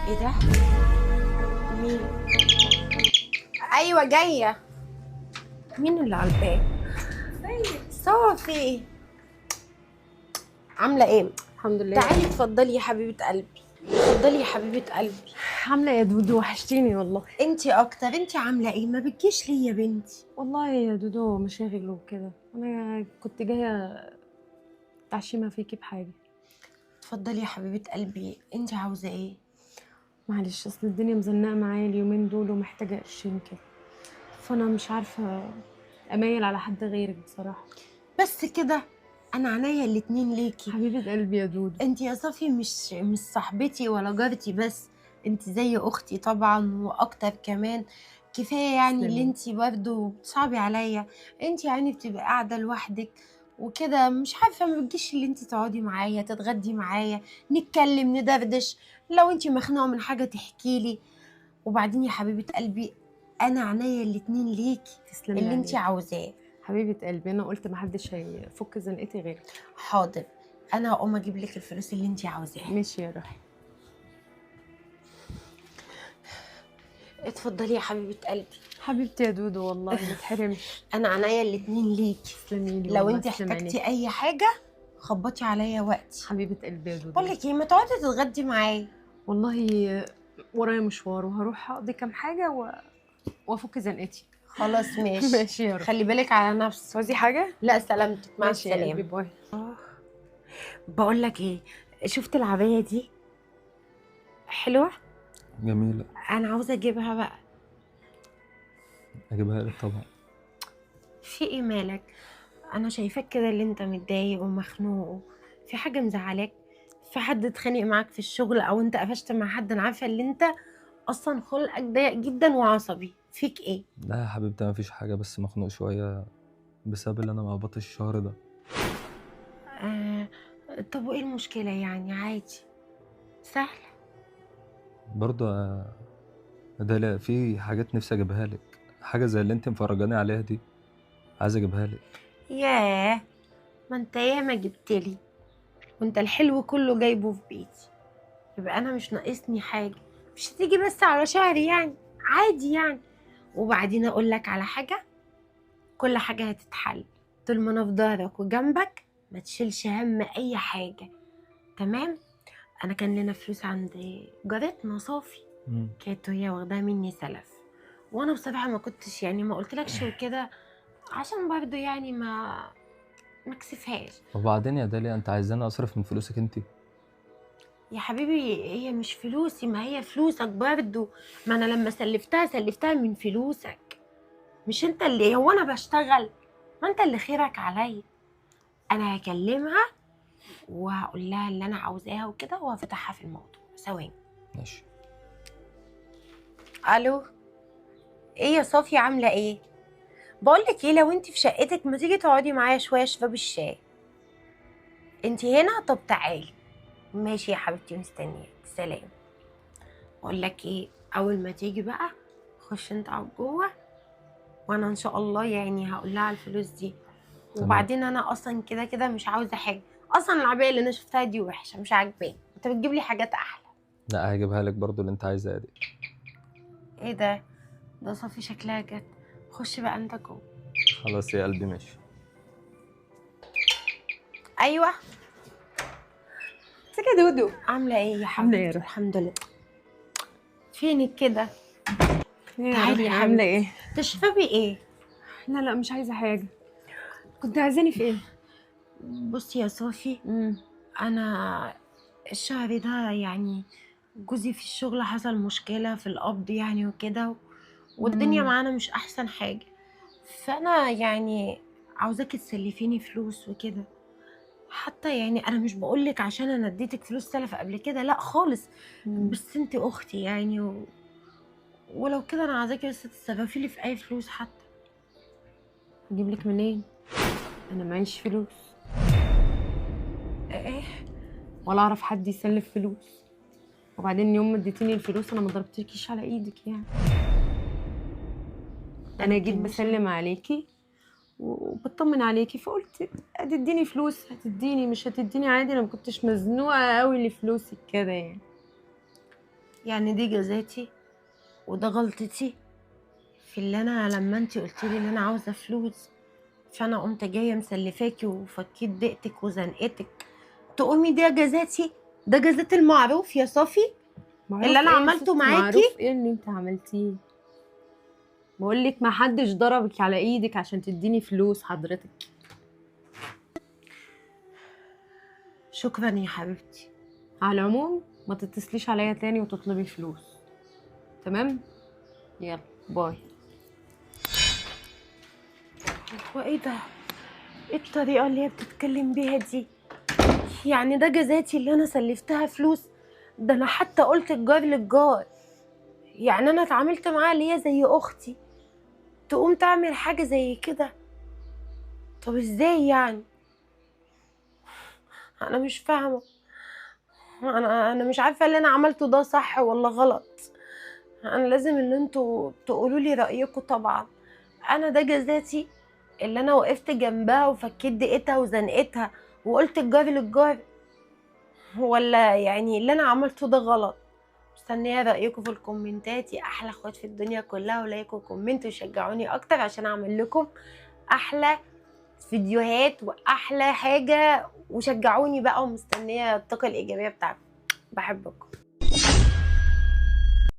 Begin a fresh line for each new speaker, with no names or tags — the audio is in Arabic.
ايه ده؟ مين؟ ايوه جايه. مين اللي على الباب؟ صافي، عامله ايه؟
الحمد لله.
تعالي اتفضلي يا حبيبه قلبي، اتفضلي يا حبيبه قلبي.
عامله ايه يا دودو؟ وحشتيني والله.
انتي اكتر، انتي عامله ايه؟ ما بتجيش ليه يا بنتي؟
والله يا دودو مشاغل وكده، انا كنت جايه تعشيمه فيكي بحاجه.
اتفضلي يا حبيبه قلبي، انتي عاوزه ايه؟
معلش، اصل الدنيا مزنقه معايا اليومين دول ومحتاجه قرشين كده، فانا مش عارفه اميل على حد غيرك بصراحه.
بس كده؟ انا عينيا الاتنين ليكي.
حبيبه قلبي يا دودو.
انتي يا صافي مش صاحبتي ولا جارتي بس، انتي زي اختي طبعا واكتر كمان. كفايه يعني اللي
تسلمي.
انتي برضه بتصعبي عليا. انتي يعني بتبقي قاعده لوحدك وكده، مش عارفه، ما بتجيش اللي انتي تقعدي معايا تتغدي معايا نتكلم ندردش. لو انتي مخنوقه من حاجه تحكي لي. وبعدين يا حبيبه قلبي، انا عينيا الاتنين ليكي.
تسلمي
اللي انتي
عليك
عاوزاه.
حبيبه قلبي، انا قلت محدش هيفك زنقتي غيرك.
حاضر، انا هقوم اجيب لك الفلوس اللي انتي عاوزاها.
ماشي يا روحي.
اتفضلي يا حبيبه قلبي.
حبيبتي يا دودو والله ما تحرمش.
انا عينيا الاتنين ليكي.
تسلمي لي
لو
والله،
انت
تسلمي عينيك.
احتجتي اي حاجه خبطي عليا وقتي.
حبيبه قلبي يا
بقول
دودو.
لك ايه، ما تقعدي تتغدي معايا.
والله ورايا مشوار وهروح اقضي كام حاجه وافك زنقتي.
خلاص ماشي.
ماشي يا رب.
خلي بالك على نفسك.
عاوزي حاجه؟
لا سلامتك، مع
ماشي يا قلبي،
السلامه.
باي.
بقول لك ايه، شفت العبايه دي؟ حلوه.
جميلة.
انا عاوزه اجيبها بقى.
أجيبها لك طبعا.
في ايه مالك؟ انا شايفاك كده اللي انت متضايق ومخنوق. في حاجه مزعلاك؟ في حد اتخانق معاك في الشغل او انت قفشت مع حد؟ انا عارفه اللي انت اصلا خلقك ضيق جدا وعصبي. فيك ايه؟
لا يا حبيبتي، مفيش حاجة، بس مخنوق شوية بسبب اللي أنا مقبض الشهر ده.
آه. طب وايه المشكلة يعني؟ عادي، سهل.
برضه ده لا، في حاجات نفسي أجيبها لك، حاجة زي اللي أنت مفرجاني عليها دي، عايز أجيبها لك.
ياه، ما انت ياما جبتلي وانت الحلو كله جايبه في بيتي. يبقى انا مش ناقصني حاجة. مش هتيجي بس على شهري يعني؟ عادي يعني. وبعدين اقول لك على حاجة، كل حاجة هتتحل طول ما انا في ظهرك وجنبك. ما تشيلش هم اي حاجة. تمام. انا كان لنا فلوس عند جارتنا صافي، كانت هي واخداها مني سلف. وانا بصراحه ما كنتش يعني ما قلتلكش وكده، عشان برضه يعني ما اكسفهاش.
وبعدين يا داليا، أنت عايزاني أصرف من فلوسك أنت؟
يا حبيبي هي مش فلوسي، ما هي فلوسك برضه. ما انا لما سلفتها من فلوسك. مش انت اللي هو انا بشتغل؟ ما انت اللي خيرك عليا. انا هكلمها وهقول لها اللي انا عاوزاها وكده وهفتحها في الموضوع ثواني.
ماشي.
الو. ايه يا صافي، عامله ايه؟ بقولك ايه، لو انت في شقتك ما تيجي تقعدي معايا شويه اشربي الشاي. انت هنا؟ طب تعالي. ماشي يا حبيبتي، مستنياك، سلام. بقولك ايه، اول ما تيجي بقى خش انت اقعد جوه، وانا ان شاء الله يعني هقول لها على الفلوس دي.
تمام.
وبعدين انا اصلا كده كده مش عاوزه حاجه. اصلا العبايه اللي انا شفتها دي وحشه، مش عاجباني. انت بتجيب لي حاجات احلى.
لا، هجيبها لك برضه اللي أنت عايزها دي.
ايه ده؟ ده صافي شكلها جت. خش بقى انت جوه.
خلاص يا قلبي، ماشي.
ايوه.
ازيك يا دودو؟
عامله ايه يا
عاملة ايه يا
حبيبتي؟
روحي؟
الحمد لله. فينك كده؟ تعالي يا
عامله
حبيبتي.
ايه؟
تشربي ايه؟
لا لا، مش عايزه حاجه. كنت عايزاني في ايه؟
بصي يا صافي، انا الشهر ده يعني جوزي في الشغل حصل مشكلة في القبض يعني وكده، والدنيا معانا مش احسن حاجة. فانا يعني عاوزاكي تسلفيني فلوس وكده. حتى يعني انا مش بقولك عشان انا اديتك فلوس سلف قبل كده، لا خالص. بس انت اختي يعني ولو كده انا عايزاكي بس تتصرفي لي في اي فلوس حتى.
اجيب لك منين؟ انا معيش فلوس،
ايه؟
ولا اعرف حد يسلف فلوس. وبعدين يوم ما اديتيني الفلوس انا ما ضربتكيش على ايدك يعني. انا جيت بسلم عليكي وبطمن عليكي، فقلت هتديني فلوس هتديني، مش هتديني عادي. انا ما كنتش مزنوقه قوي لفلوسك كده يعني.
يعني دي جزاتي وده غلطتي في اللي انا لما انتي قلتيلي ان انا عاوزه فلوس، فانا قمت جايه مسلفاكي وفكيت ضيقتك وزنقتك، تقومي ده جزاتي؟ ده جزات المعروف يا صافي
معروف
اللي انا
ايه يا
عملته
ستي؟
معاكي؟
معروف ايه اللي انت عملتيه؟ بقول لك ما حدش ضربك على ايدك عشان تديني فلوس حضرتك.
شكرا يا حبيبتي.
على العموم ما تتصليش عليا تاني وتطلبي فلوس، تمام؟ يلا باي.
هو ايه ده؟ ايه الطريقه اللي هي بتتكلم بيها دي؟ يعني ده جزاتي اللي انا سلفتها فلوس؟ ده انا حتى قلت الجار للجار، يعني انا اتعاملت معاها اللي هي زي اختي، تقوم تعمل حاجه زي كده؟ طب ازاي يعني؟ انا مش فاهمه، انا مش عارفه اللي انا عملته ده صح ولا غلط. انا لازم ان انتوا تقولوا لي رايكم طبعا. انا ده جزاتي اللي انا وقفت جنبها وفكيت دقتها وزنقتها وقلت الجار للجار، ولا يعني اللي انا عملته ده غلط؟ مستنيه رايكم في الكومنتات يا احلى اخوات في الدنيا كلها، ولايك وكومنت وشجعوني اكتر عشان اعمل لكم احلى فيديوهات واحلى حاجه، وشجعوني بقى، ومستنيه الطاقه الايجابيه بتاعتكم. بحبكم.